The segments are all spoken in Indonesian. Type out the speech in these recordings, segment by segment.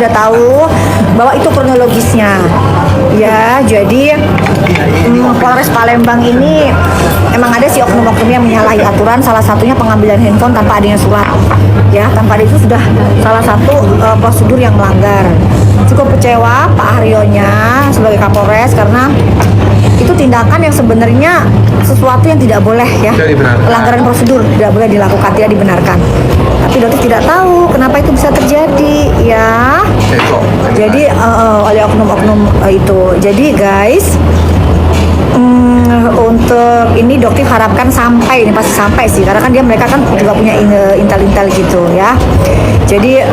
sudah tahu bahwa itu kronologisnya. Ya, jadi Polres Palembang ini emang ada sih oknum-oknum yang menyalahi aturan, salah satunya pengambilan handphone tanpa adanya surat. Ya, tanpa ada itu sudah salah satu prosedur yang melanggar. Cukup kecewa Pak Haryonya sebagai Kapolres karena itu tindakan yang sebenarnya sesuatu yang tidak boleh ya, pelanggaran prosedur tidak boleh dilakukan, tidak dibenarkan. Tapi dokter tidak tahu kenapa itu bisa terjadi ya. Jadi oleh oknum-oknum itu. Jadi guys, untuk ini dokter harapkan sampai, ini pasti sampai sih, karena kan mereka kan juga punya intel-intel gitu ya. Jadi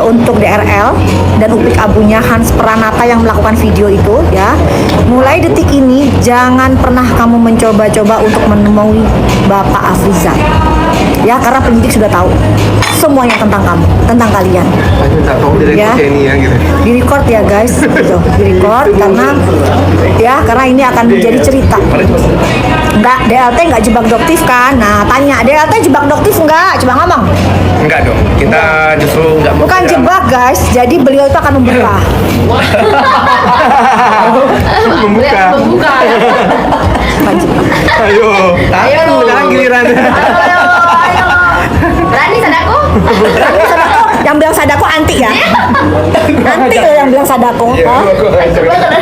untuk DRL dan upik abunya Hans Pranata yang melakukan video itu ya, mulai detik ini jangan pernah kamu mencoba-coba untuk menemui Bapak Afrizal ya, karena penyidik sudah tahu semuanya tentang kamu, tentang kalian ya. Di record ya guys, gitu. Di record karena ini akan menjadi cerita. Enggak, DLT enggak jebak doktif kan? Nah, tanya, DLT jebak doktif enggak? Coba ngomong. Enggak dong, kita justru enggak. Bukan jebak guys, jadi beliau itu akan membuka. Membuka. Ayo, giliran. Ayo. Berani Sadako? Yang bilang Sadako anti ya? Anti loh yang bilang Sadako.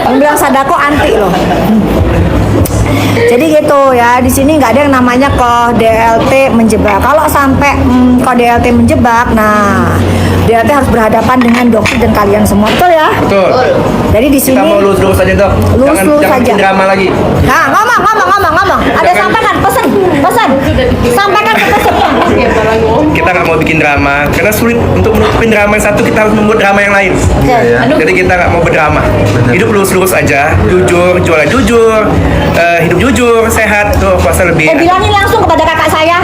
Yang bilang Sadako anti loh. Jadi gitu ya, di sini nggak ada yang namanya kok DLT menjebak. Kalau sampai kok DLT menjebak, nah DLT harus berhadapan dengan dokter dan kalian semua, betul ya? Betul. Jadi di sini kita mau lurus saja dok. Lurus jangan saja. drama lagi. Nah, ngomong. Ada sampaikan pesan. Sampaikan ke pesannya. Kita nggak mau bikin drama, karena sulit untuk menutupin drama yang satu, kita harus membuat drama yang lain. Jadi kita nggak mau berdrama. Hidup lurus aja, jujur, jualan jujur, hidup jujur, sehat, tuh puasa lebih. Bilangin langsung kepada kakak saya.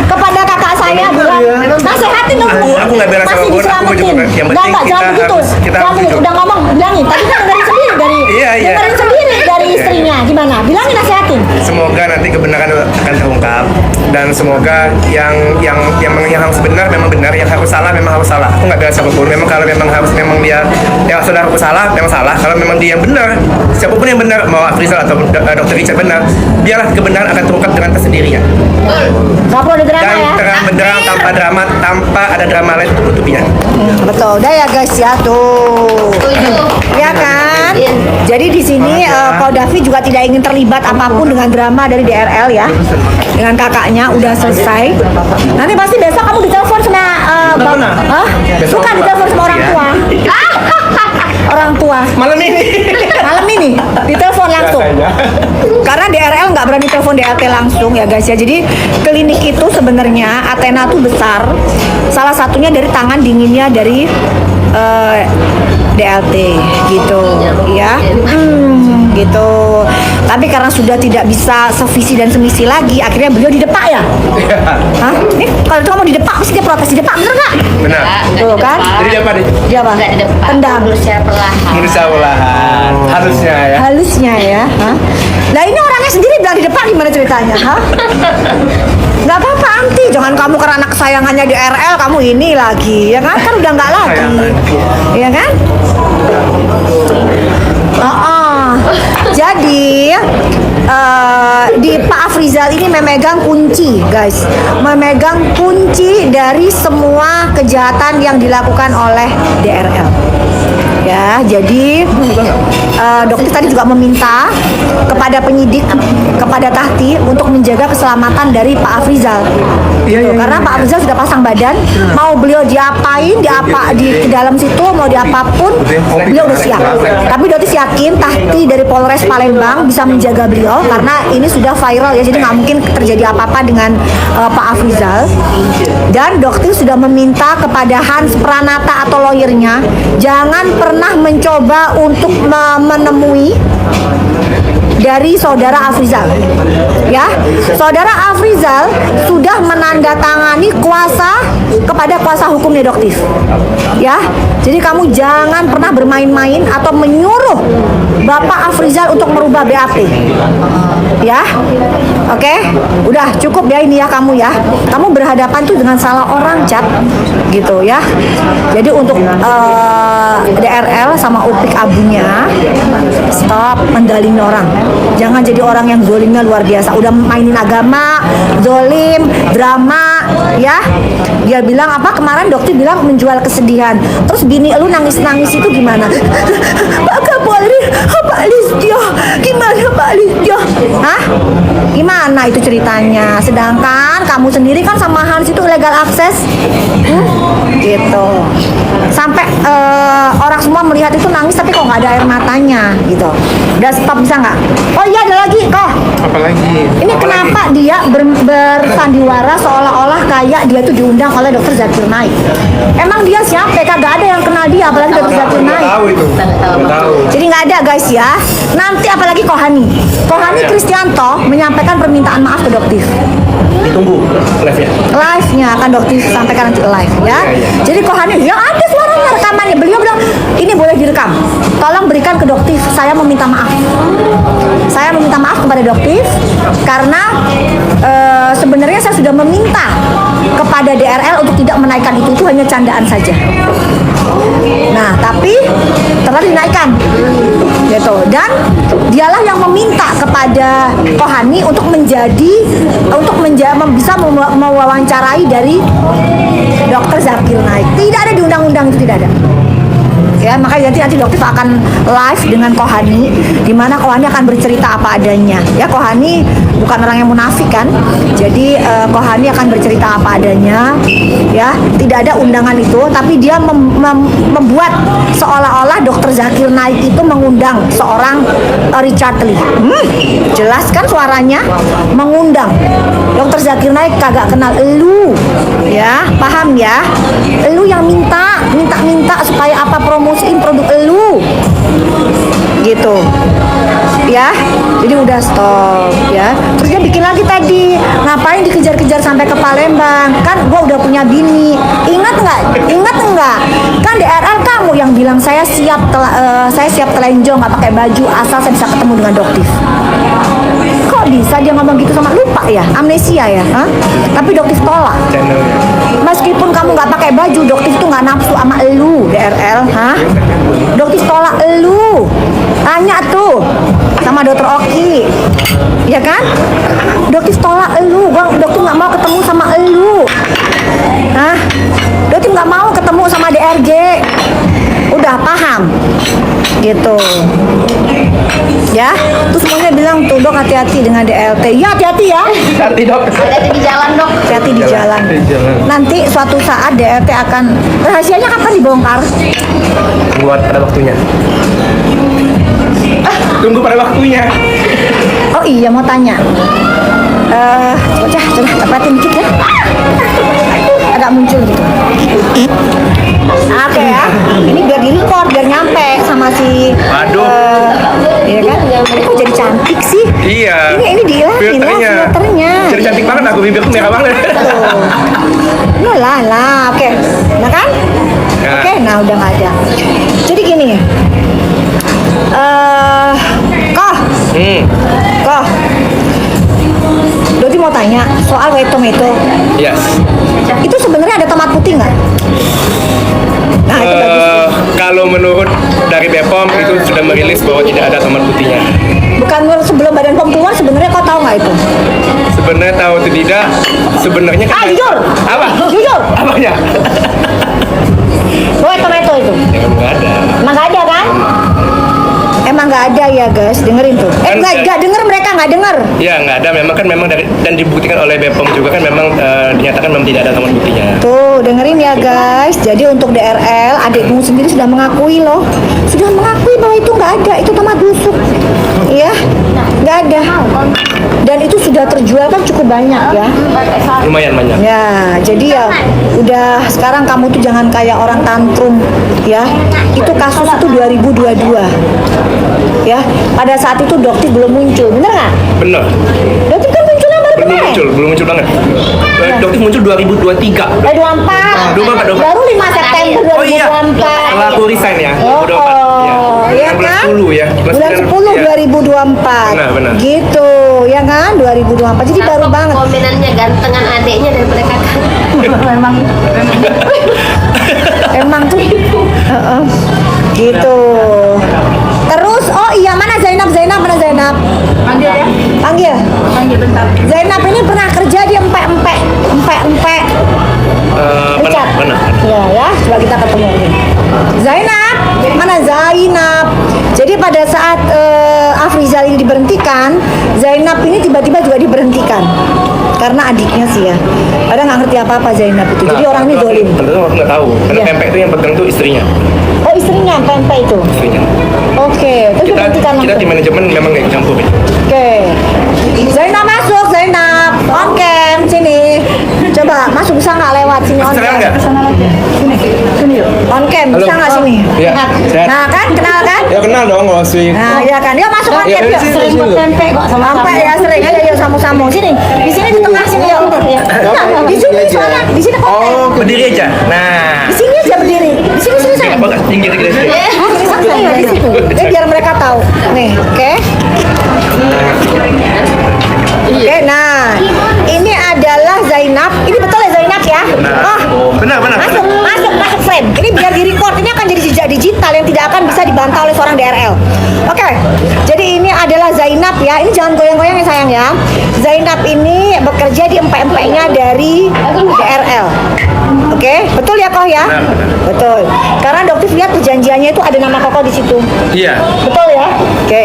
Kepada kakak saya bilang, nasehatin dong. Aku nggak bela masih siapapun, aku juga diselamatin. yang penting Jangan begitu. kita harus jujur. Udah ngomong, bilangin. Tadi kan dengerin sendiri dari dengerin sendiri dari istrinya. Gimana? Bilangin, nasehatin. Semoga nanti kebenaran akan terungkap, dan semoga yang harus benar memang benar, yang harus salah memang harus salah. Aku nggak bela siapapun. Memang kalau memang dia yang saudara aku salah, memang salah. Kalau memang dia yang benar, siapapun yang benar, mau Afrizal atau Dr. Richard benar, biarlah kebenaran akan terungkap dengan tersendirinya. Gak perlu ada drama Dan ya. terang benderang tanpa drama, tanpa ada drama lain untuk menutupinya. Betul, udah ya guys ya tuh. Ya kan? Jadi di sini Kau Davi juga tidak ingin terlibat apapun dengan drama dari DRL ya. Dengan kakaknya udah selesai. Nanti pasti besok kamu ditelepon sama bukan ditelepon sama orang tua. Orang tua. Malam ini ditelepon langsung. Karena DRL nggak berani telepon DLT langsung ya guys ya. Jadi klinik itu sebenarnya Athena tuh besar. Salah satunya dari tangan dinginnya dari DLT gitu ya. Gitu. Tapi karena sudah tidak bisa sevisi dan semisi lagi, akhirnya beliau didepak ya. Hah? Nih kalau itu kamu didepak, pasti dia protes didepak, bener nggak? benar. Tuh kan? Jadi dia apa nih? Dia apa? Enggak didepak. Tendang. Berusaha perlahan. Berusaha perlahan, harusnya ya. Halusnya ya. Hah? Nah ini orangnya sendiri bilang di depan, gimana ceritanya? Hah? Nggak apa-apa anti, jangan kamu karena anak kesayangannya di RL kamu ini lagi, ya kan? Kan udah nggak lagi, ya kan? Jadi di Pak Afrizal ini memegang kunci guys, memegang kunci dari semua kejahatan yang dilakukan oleh DRL. Ya, jadi dokter tadi juga meminta kepada penyidik, kepada Tahti untuk menjaga keselamatan dari Pak Afrizal. Karena Pak Afrizal sudah pasang badan, mau beliau diapain, di dalam situ mau diapapun, beliau udah siap. Tapi dokter yakin Tahti dari Polres Palembang bisa menjaga beliau karena ini sudah viral ya, jadi nggak mungkin terjadi apa-apa dengan Pak Afrizal. Dan dokter sudah meminta kepada Hans Pranata atau lawyernya jangan pernah mencoba untuk menemui dari saudara Afrizal. Ya, saudara Afrizal sudah menandatangani kuasa kepada kuasa hukumnya Doktif. Ya, jadi kamu jangan pernah bermain-main atau menyuruh Bapak Afrizal untuk merubah BAP. Ya, Oke, udah cukup ya ini ya kamu ya. Kamu berhadapan tuh dengan salah orang, Cat, gitu ya. Jadi untuk DRL sama Upik Abunya, stop mendalimi orang. Jangan jadi orang yang zolimnya luar biasa. Udah mainin agama, zolim, drama, ya. Dia bilang apa kemarin dokter bilang menjual kesedihan. Terus bini lu nangis-nangis itu gimana? Pak Kapolri, Pak Listio, gimana Pak Listio? Hah? Gimana itu ceritanya? Sedangkan kamu sendiri kan sama Hans itu legal akses, gitu. Sampai orang semua melihat itu nangis tapi kok nggak ada air matanya, gitu. Udah stop bisa nggak? Oh iya ada lagi kok. Apalagi? Ini kenapa dia bersandiwara seolah-olah kayak dia tuh diundang oleh Dokter Zakir Naik? Emang dia siapa? Kagak ada yang kenal dia, apalagi Dokter Zakir Nggak Naik. tahu itu. Nggak tahu. Jadi nggak ada guys ya. Nanti apalagi Kohani Kristianto menyampaikan permintaan maaf ke Doktif. Ditunggu live-nya. Live-nya akan Doktif sampaikan nanti live ya. Jadi Kohani ya ada suaranya rekamannya. Beliau bilang ini boleh direkam. Tolong berikan ke Doktif. Saya meminta maaf. Saya meminta maaf kepada Doktif karena sebenarnya saya sudah meminta kepada DRL untuk tidak menaikkan itu hanya candaan saja. Nah, tapi telah dinaikkan, gitu. Dan dialah yang meminta kepada Kohani untuk bisa mewawancarai dari Dokter Zakir Naik. Tidak ada di undang-undang itu, tidak ada. Ya, makanya nanti Doktif akan live dengan Kohani, di mana Kohani akan bercerita apa adanya. Ya, Kohani bukan orang yang munafik kan. Jadi Kohani akan bercerita apa adanya. Ya, tidak ada undangan itu, tapi dia membuat seolah-olah Dokter Zakir Naik itu mengundang seorang Richard Lee. Jelas kan suaranya mengundang. Dokter Zakir Naik kagak kenal elu. Ya, paham ya? Elu yang minta supaya apa promosiin produk elu. Gitu. Ya. Jadi udah stop ya. Terus dia bikin lagi tadi, ngapain dikejar-kejar sampai ke Palembang? Kan gua udah punya bini. Ingat nggak? Kan DRL kamu yang bilang saya siap telenjong nggak pakai baju asal saya bisa ketemu dengan Doktif. Kok bisa dia ngomong gitu sama lupa ya? Amnesia ya? Hah? Tapi Doktif tolak. Meskipun kamu nggak pakai baju, Doktif tuh nggak nafsu sama elu, DRL, hah? Doktif tolak elu. Tanya tuh sama Dokter Oki, ya kan? Doktif tolak elu, Doktif nggak mau ketemu sama elu, hah? Doktif nggak mau ketemu sama DRG. Udah paham, gitu. Ya, terus semuanya bilang tuh dok hati-hati dengan DLT. Ya hati-hati ya. Hati dok. Hati-hati di jalan, Dok. Hati-hati di jalan. Nanti suatu saat DLT akan rahasianya kapan dibongkar? Buat pada waktunya. Tunggu pada waktunya. Oh iya mau tanya. Coba tepatin dikit ya. Agak muncul gitu. Oke ya. Ini biar di record biar nyampe sama si. Waduh. Iya kan? Ini kok jadi cantik sih? Iya. Ini dihilangin lah filternya. Jadi cantik banget aku, bibirku merah banget. Lah, oke. Nah kan? Ya. Oke, nah udah nggak ada. Jadi gini, Koh, Dodi mau tanya soal white tomato. Yes. Itu sebenarnya ada tomat putih nggak? Nah itu bagus. Kalau menurut dari BPOM itu sudah merilis bahwa tidak ada tomat putihnya. Bukan sebelum Badan POM keluar sebenarnya kau tahu nggak itu? Sebenarnya tahu atau tidak, sebenarnya kan. Jujur. Apa? Jujur. Apanya? White tomato itu. Ya nggak ada. Emang nggak ada kan? Emang nggak ada ya guys, dengerin tuh. Nggak denger, mereka nggak denger. Ya nggak ada, memang dari dan dibuktikan oleh BPOM juga kan memang dinyatakan memang tidak ada tomat putihnya. Tuh dengerin ya guys. Jadi untuk DRL, adikmu sendiri sudah mengakui loh, sudah mengakui bahwa itu nggak ada, itu tomat busuk, ya nggak ada. Dan itu sudah terjual kan cukup banyak ya. Lumayan banyak. Ya, jadi ya udah sekarang kamu tuh jangan kayak orang tantrum ya. Itu kasus itu 2022. Ya, pada saat itu Doktif belum muncul, bener nggak? Bener. Doktif kan munculnya baru Belum kemarin. belum muncul banget. Doktif muncul 2023. 24. 24. Baru 5 September 2024. Oh iya. Setelah aku resign ya. Oh, 2024. ya bulan kan? 10 ya. Bulan 10 ya. 2024. Benar. Gitu, ya kan? 2024. Jadi baru banget. Komenannya gantengan adeknya daripada kakak. Emang tuh gitu. Terus oh iya, mana Zainab mana Zainab? Panggil ya. Panggil. Panggil bentar. Zainab ini pernah kerja di empek. Richard. Mana? Ya, coba kita ketemu. Zainab, mana Zainab? Jadi pada saat Afrizal ini diberhentikan, Zainab ini tiba-tiba juga diberhentikan karena adiknya sih ya. Padahal nggak ngerti apa-apa Zainab itu. Jadi orang ini zolim. Tentu aku nggak tahu. Karena Iya. pempek itu yang pegang tuh istrinya. Oh istrinya pempek itu. Istrinya. Oke, terus diberhentikan Kita langsung. di manajemen memang nggak campur. Oke. Zainab masuk, Zainab. On cam sini. Coba masuk, bisa nggak lewat sini on Sekarang cam? nggak? Sini yuk. On cam bisa Halo. nggak sini? Iya, sehat. Nah kan, kenal kan? Ya kenal dong kalau sih. Nah, iya kan. Yuk masuk on Iya, cam yuk. sini, Sering sini. buat pempek kok sama pempek ya sering. Ayo yuk samu-samu sini. Di sini di tengah sini yuk. Nah, di sini sana, di sini konten. Oh, berdiri aja. Nah. Di sini aja berdiri. Di sini sayang. Apa tinggi dikit sih? Iya, di situ. Jadi biar mereka tahu. Nih, oke. Oke, nah ini adalah Zainab. Ini betul ya Zainab ya? Nah. Benar. Masuk frame. Ini biar di record. Ini akan jadi jejak digital yang tidak akan bisa dibantah oleh seorang DRL. Oke. Jadi ini adalah Zainab ya. Ini jangan goyang-goyang ya sayang ya. Zainab ini bekerja di empek-empeknya dari DRL. Oke, betul ya Koh ya? Benar. Betul. Karena dokter lihat perjanjiannya itu ada nama Koko di situ. Iya. Betul ya? Oke.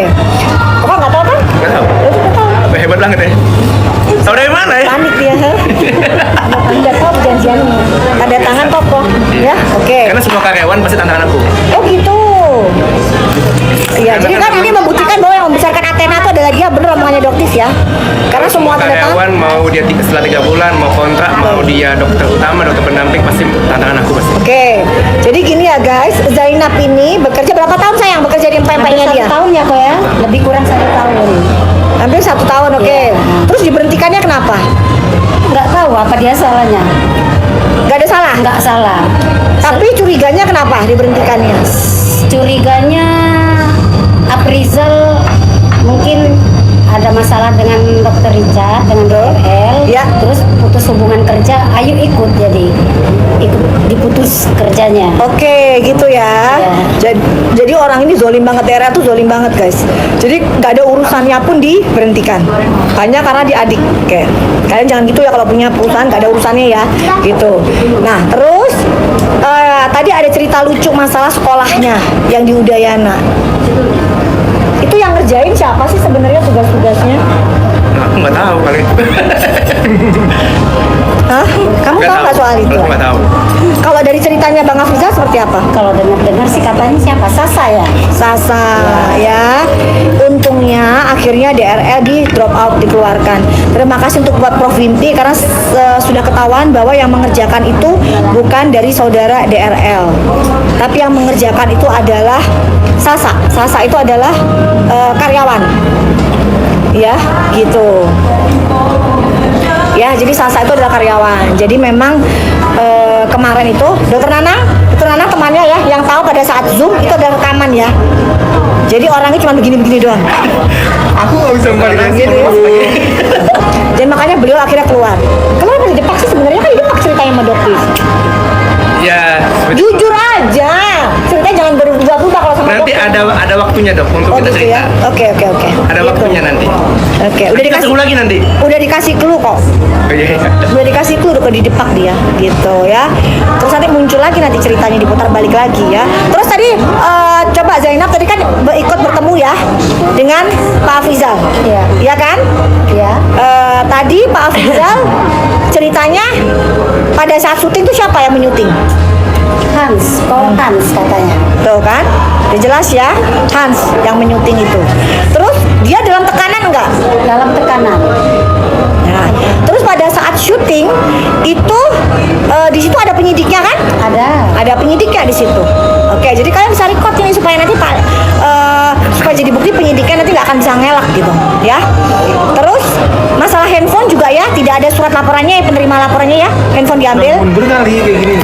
Koko nggak tahu kan? Nggak tahu. Ya, udah tahu. Apa hebat banget ya? Tahu dari mana ya? Panik dia. Nggak tahu perjanjiannya. Tanda tangan Koko. Ya, oke. Karena semua karyawan pasti tantangan aku. Oh gitu. Iya, jadi kan ini membuktikan bahwa yang membesarkan Athena itu adalah dia, bener omongannya doktis ya. Karena semua tanda tangan. Karyawan mau dia setelah 3 bulan, mau kontrak, mau dia dokter utama, dokter pendamping, pasti tantangan aku pasti. Oke, jadi gini ya guys, Zainab ini bekerja berapa tahun sayang? Bekerja di empek-empeknya dia? 1 tahun ya kok ya. Lebih kurang 1 tahun. Hampir 1 tahun, oke. Terus diberhentikannya kenapa? Nggak tahu apa dia salahnya. Gak ada salah? Nggak salah. Tapi curiganya kenapa diberhentikannya? Curiganya Afrizal mungkin ada masalah dengan dokter Richard, dengan DRL, Ya. terus putus hubungan kerja, ayo ikut ikut diputus kerjanya. Oke, gitu ya. Iya. Jadi orang ini zolim banget, daerah tuh zolim banget guys. Jadi nggak ada urusannya pun diberhentikan. Hanya karena dia adik. Oke. Kalian jangan gitu ya kalau punya perusahaan nggak ada urusannya ya. Gitu. Nah, terus tadi ada cerita lucu masalah sekolahnya yang di Udayana. Itu yang ngerjain siapa sih sebenarnya tugas-tugasnya? Nah, aku nggak tahu kali itu. Hah? Kamu tahu nggak soal itu? Aku nggak tahu. Kalau dari ceritanya Bang Afrizal seperti apa? Kalau dengar-dengar sih katanya siapa? Sasa ya? Sasa ya. Untungnya akhirnya DRL di drop out, dikeluarkan. Terima kasih untuk buat Prof Wimpi karena sudah ketahuan bahwa yang mengerjakan itu bukan dari saudara DRL. Tapi yang mengerjakan itu adalah Sasa. Sasa itu adalah karyawan. Ya, gitu. Ya, jadi Sasa itu adalah karyawan. Jadi memang kemarin itu Dokter Nanang temannya ya, yang tahu pada saat Zoom itu ada rekaman ya. Jadi orangnya cuma begini-begini doang. Aku nggak bisa membalikan Gitu ya. Dan makanya beliau akhirnya keluar. Kenapa di Depak sih sebenarnya kan di Depak ceritanya sama Doktis. Ya, Jujur aja. Ceritanya jangan berubah-ubah kalau sama nanti Doktis. ada waktunya dok untuk Oh kita gitu cerita. ya. Oke. Ada Gitu. waktunya nanti. Oke, udah Kita dikasih seru lagi nanti. udah dikasih clue kok. Oh, iya. Udah dikasih clue udah di Depak dia gitu ya. Terus nanti muncul lagi nanti ceritanya diputar balik lagi ya. Terus tadi coba Zainab tadi kan ikut bertemu ya dengan Pak Afrizal. Iya. Iya kan? Ya. Tadi Pak Afrizal ceritanya pada saat syuting tuh siapa yang menyuting? Hans katanya. Tuh kan? Udah jelas ya, Hans yang menyuting itu. Terus dia dalam tekanan enggak? Dalam tekanan. Nah, terus pada saat syuting itu di situ ada penyidiknya kan? Ada penyidiknya di situ. Oke, jadi kalian bisa record ini supaya nanti Pak supaya jadi bukti penyidiknya nanti nggak akan bisa ngelak gitu, ya. Terus masalah handphone juga ya, tidak ada surat laporannya, penerima laporannya ya, handphone diambil. Mundur kali kayak gini.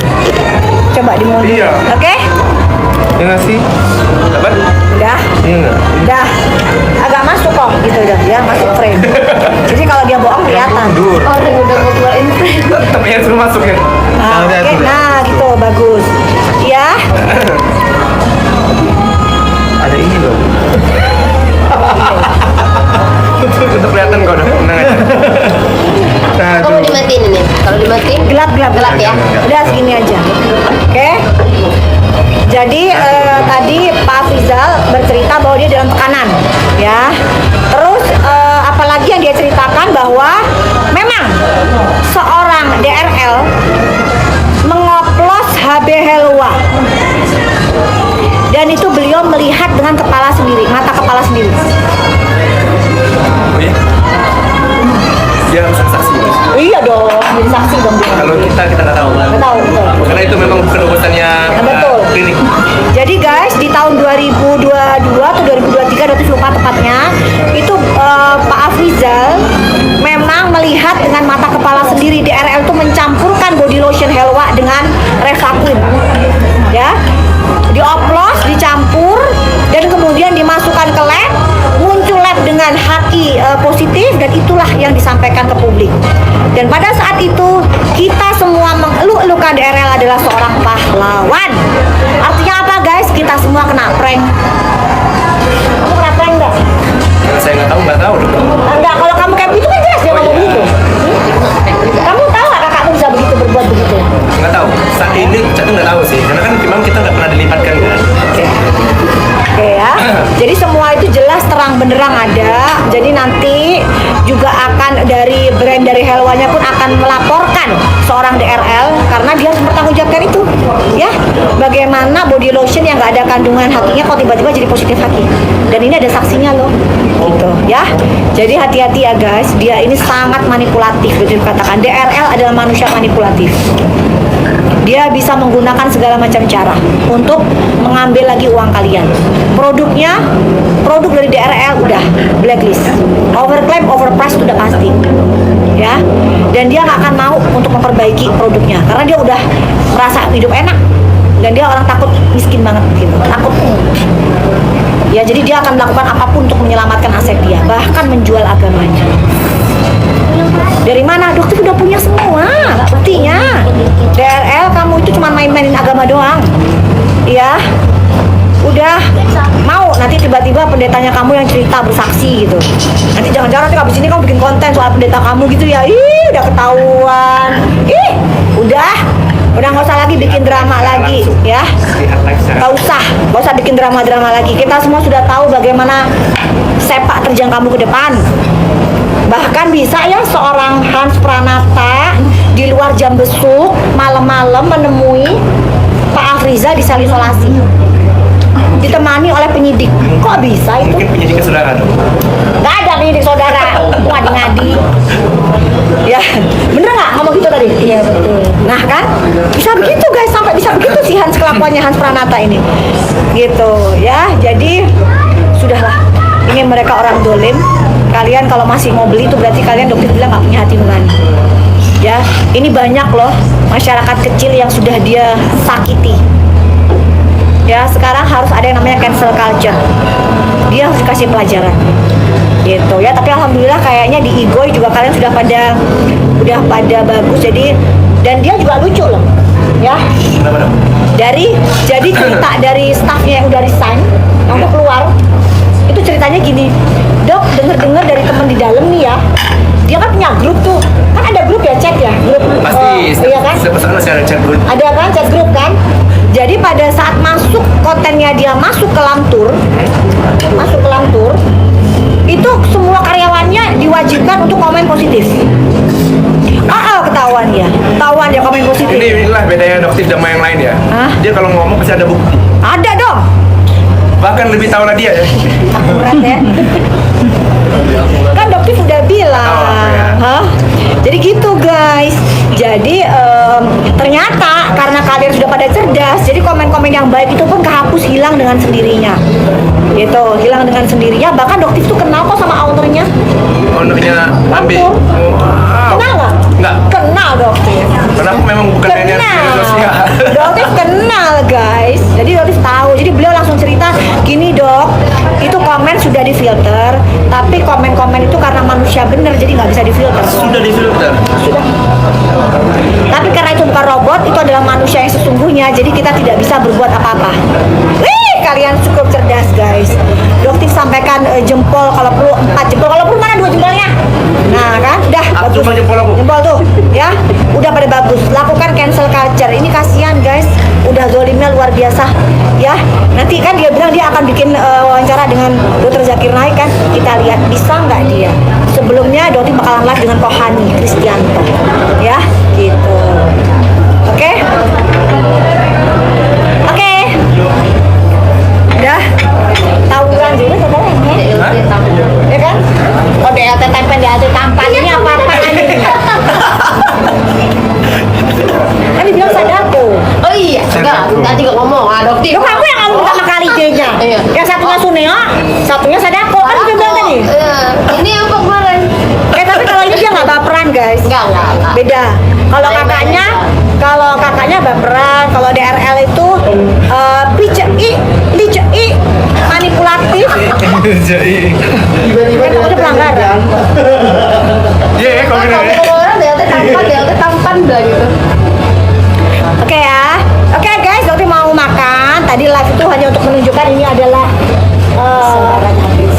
Coba dimundur. Iya. Oke, Ya nggak sih? Dapat? udah. Iya nggak? Udah agak masuk kok gitu udah ya, masuk frame. Jadi kalau masukin. Nah, oke, nah gitu bagus. Ya, Ada ini loh. Untuk kelihatan kok udah tenang aja. Kalau dimatiin ini, kalau dimatiin gelap gelap gelap ya. Udah segini aja. Oke. Jadi tadi Pak Afrizal bercerita bahwa dia dalam tekanan, ya. Terus apalagi yang dia ceritakan bahwa memang seorang DRL mengoplos HB Helwa dan itu beliau melihat dengan kepala sendiri, mata kepala sendiri. Oh iya? Dia harus saksi. Iya dong, jadi saksi dong dia. Kalau kita nggak tahu. Nggak tahu, betul. Karena itu memang bukan urusannya Betul. klinik. Jadi guys, di tahun 2022 atau 2023, Dokter lupa tepatnya, itu Pak Afrizal memang melihat dengan mata kepala sendiri DRL itu mencampurkan body lotion Helwa dengan Revaquin. Ya. Dioplos, dicampur dan kemudian dimasukkan ke lab, muncul lab dengan haki positif dan itulah yang disampaikan ke publik. Dan pada saat itu kita semua mengeluh-elukan DRL adalah seorang pahlawan. Artinya apa guys? Kita semua kena prank. Kamu kena prank nggak? Kalau saya nggak tahu dong. Enggak, kalau kamu kayak begitu kan jelas dia ngomong begitu. Kamu tahu nggak kakakmu bisa begitu berbuat begitu? Nggak tahu. Saat ini saya nggak tahu sih. Karena kan memang kita nggak pernah dilibatkan kan. Oke ya. Jadi semua itu jelas terang benderang ada. Jadi nanti juga akan dari brand dari Helwanya pun akan melaporkan seorang DRL karena dia harus bertanggungjawabkan itu. Ya. Bagaimana body lotion yang nggak ada kandungan hakinya kok tiba-tiba jadi positif haki. Dan ini ada saksinya loh. Gitu ya. Jadi hati-hati ya guys. Dia ini sangat manipulatif. Betul dikatakan DRL adalah manusia manipulatif. Dia bisa menggunakan segala macam cara untuk mengambil lagi uang kalian. Produknya, produk dari DRL udah blacklist, overclaim, overprice udah pasti, ya. Dan dia nggak akan mau untuk memperbaiki produknya karena dia udah merasa hidup enak dan dia orang takut miskin banget gitu, takut. Ya, jadi dia akan melakukan apapun untuk menyelamatkan aset dia, bahkan menjual agamanya. Dari mana? Dokter udah punya semua buktinya. DRL kamu itu cuma main-mainin agama doang. Ya. Udah mau nanti tiba-tiba pendetanya kamu yang cerita bersaksi gitu. Nanti jangan-jangan nanti abis ini kamu bikin konten soal pendeta kamu gitu ya. Ih, udah ketahuan. Ih, udah nggak usah lagi bikin drama lagi ya. Nggak usah bikin drama-drama lagi. Kita semua sudah tahu bagaimana sepak terjang kamu ke depan. Bahkan bisa ya seorang Hans Pranata di luar jam besuk malam-malam menemui Pak Afrizal di sel isolasi ditemani oleh penyidik. Kok bisa itu? Mungkin penyidiknya saudara dong. Gak ada penyidik saudara, ngadi-ngadi. Ya, bener nggak ngomong gitu tadi? Iya betul. Nah kan, bisa begitu guys, sampai bisa begitu sih Hans kelakuannya Hans Pranata ini. Gitu ya, jadi sudahlah. Ini mereka orang dolim. Kalian kalau masih mau beli itu berarti kalian dokter bilang nggak punya hati nurani. Ya, ini banyak loh masyarakat kecil yang sudah dia sakiti. Ya, sekarang harus ada yang namanya cancel culture. Dia harus dikasih pelajaran. Gitu ya, tapi alhamdulillah kayaknya di Igoi juga kalian sudah pada bagus. Jadi dan dia juga lucu loh. Ya. Kenapa dong? Jadi cerita dari staffnya yang udah resign, untuk keluar. Itu ceritanya gini, Dok, dengar dari teman di dalam nih ya, dia kan punya grup tuh, kan ada grup ya, chat ya, grup. Pasti. Iya kan? Setiap pesan masih ada chat group. Ada kan chat grup kan? Jadi pada saat masuk kontennya dia masuk ke Lamtur, itu semua karyawannya diwajibkan untuk komen positif. Ketahuan ya komen positif. Inilah bedanya dokter sama yang lain ya. Hah? Dia kalau ngomong pasti ada bukti. Ada dong. Bahkan lebih tahu lah dia ya. Akurat ya. Kan dokter udah bilang. Oh, ya. Hah? Jadi gitu guys. Jadi ternyata karena kalian sudah pada cerdas, jadi komen-komen yang baik itu pun kehapus, hilang dengan sendirinya. Gitu, hilang dengan sendirinya. Bahkan dokter itu kenal kok sama ownernya. Ownernya Lambe. Lampu. Kenal nggak? Nggak. Kenal dokter. Karena aku memang bukan dari media sosial. Dokter kenal guys. Jadi dokter tahu. Jadi beliau langsung cerita gini dok, itu komen sudah difilter, tapi komen-komen itu karena manusia bener jadi nggak bisa difilter. Sudah difilter. Sudah. Tapi karena itu bukan robot, itu adalah manusia yang sesungguhnya, jadi kita tidak bisa berbuat apa-apa. Wih, kalian cukup cerdas guys. Dokter sampaikan jempol kalau perlu 4 jempol, kalau perlu mana 2 jempolnya? Nah kan, udah bagus. Cuma jempol aku. Jempol tuh, ya, udah pada bagus. Lakukan cancel culture. Ini kasihan guys, udah zolimnya luar biasa, ya. Nanti kan dia bilang dia akan bikin wawancara dengan Dr. Zakir Naik kan. Kita lihat bisa nggak dia. Sebelumnya Dokter bakalan live dengan Kohani Kristianto, ya, gitu. Oke, oke. Udah tawuran juga sebenarnya, ya kan? Oh DLT tempen DLT tampan ini apa-apaan ini? Kan dibilang sadako. Oh iya, enggak, tadi juga ngomong, dokter. Dok aku yang ngomong pertama kali idenya. Iya. Yang satunya Suneo, satunya sadako. Kan dia bilang tadi. Ini apa kemarin? Tapi kalau ini dia nggak baperan guys. Enggak. Beda. Kalau kakaknya baperan, kalau DRL itu licei, manipulatif. Jadi. Kan itu pelanggaran. Iya, kok gini. Orang DLT tampan udah gitu. Oke ya. Oke guys, Dokter mau makan. Tadi live itu hanya untuk menunjukkan ini adalah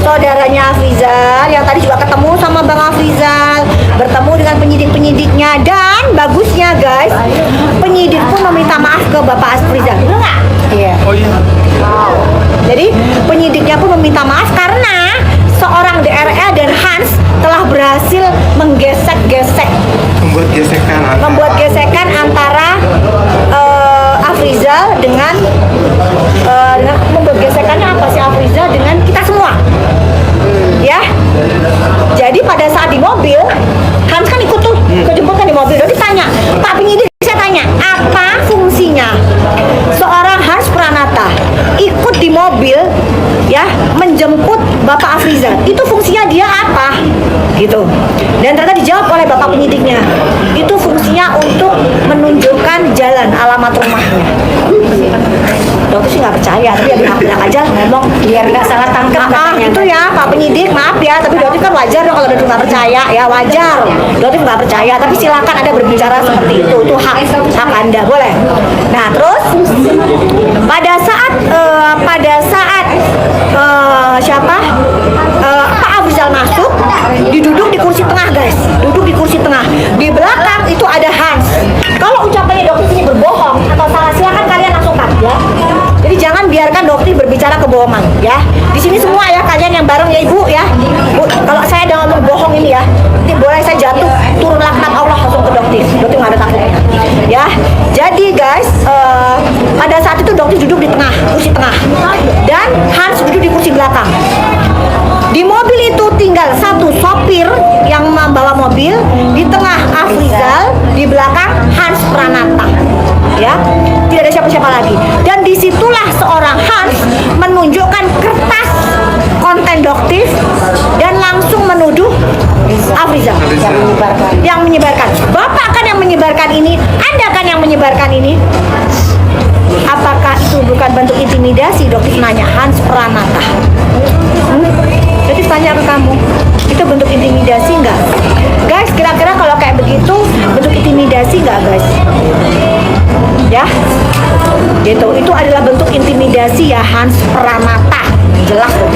saudaranya Afrizal yang tadi juga ketemu sama Bang Afrizal, bertemu dengan penyidik-penyidiknya, dan bagusnya guys, penyidik pun meminta maaf ke Bapak Afrizal. Benar nggak? Iya. Oh iya. Jadi penyidiknya pun meminta maaf karena seorang DRL dan Hans telah berhasil menggesek-gesek, membuat gesekan antara Afrizal dengan membuat gesekannya apa sih Afrizal dengan kita semua, ya. Jadi pada saat di mobil, Hans kan ikut tuh, kejemput kan di mobil. Jadi tanya, Pak penyidik, saya tanya, apa fungsinya seorang Hans Pranata ikut di mobil, ya, menjemput Bapak Afrizal? Itu fungsinya dia apa? Gitu. Dan ternyata dijawab oleh Bapak penyidiknya, itu fungsinya untuk menunjukkan jalan, alamat rumahnya. Dokter sih nggak percaya, tapi ya bilang aja ngomong biar nggak salah tangkap. Itu ya Pak penyidik, maaf ya, tapi dokter kan wajar dong kalau dokter nggak percaya, ya wajar. Dokter nggak percaya, tapi silakan Anda berbicara seperti itu hak Anda, boleh. Nah terus pada saat Pak Afrizal masuk, diduduk di kursi tengah guys, duduk di kursi tengah. Di belakang itu ada Hans. Kalau ucapannya dokter ini berbohong atau salah, silakan kalian langsung cut ya. Jadi jangan biarkan dokter berbicara kebohongan ya. Di sini semua ya kalian yang bareng ya Ibu ya. Bu, kalau saya udah ngomong bohong ini ya, nanti boleh saya jatuh, turun laknat Allah langsung ke dokter. Dokter nggak ada takutnya ya. Jadi guys, pada saat itu dokter duduk di tengah, kursi tengah, dan Hans duduk di kursi belakang. Di mobil itu tinggal satu sopir yang membawa mobil, di tengah Afrizal, di belakang Hans Pranata. Ya, tidak ada siapa-siapa lagi. Dan disitulah seorang Hans menunjukkan kertas konten doktif dan langsung menuduh Afrizal yang menyebarkan. Bapak kan yang menyebarkan ini, Anda kan yang menyebarkan ini. Apakah itu bukan bentuk intimidasi? Dokter nanya Hans Pranata. Jadi tanya ke kamu, itu bentuk intimidasi nggak? Guys, kira-kira kalau kayak begitu bentuk intimidasi nggak guys? Ya, gitu. Itu adalah bentuk intimidasi ya Hans Pranata. Jelas dong.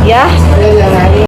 Ya,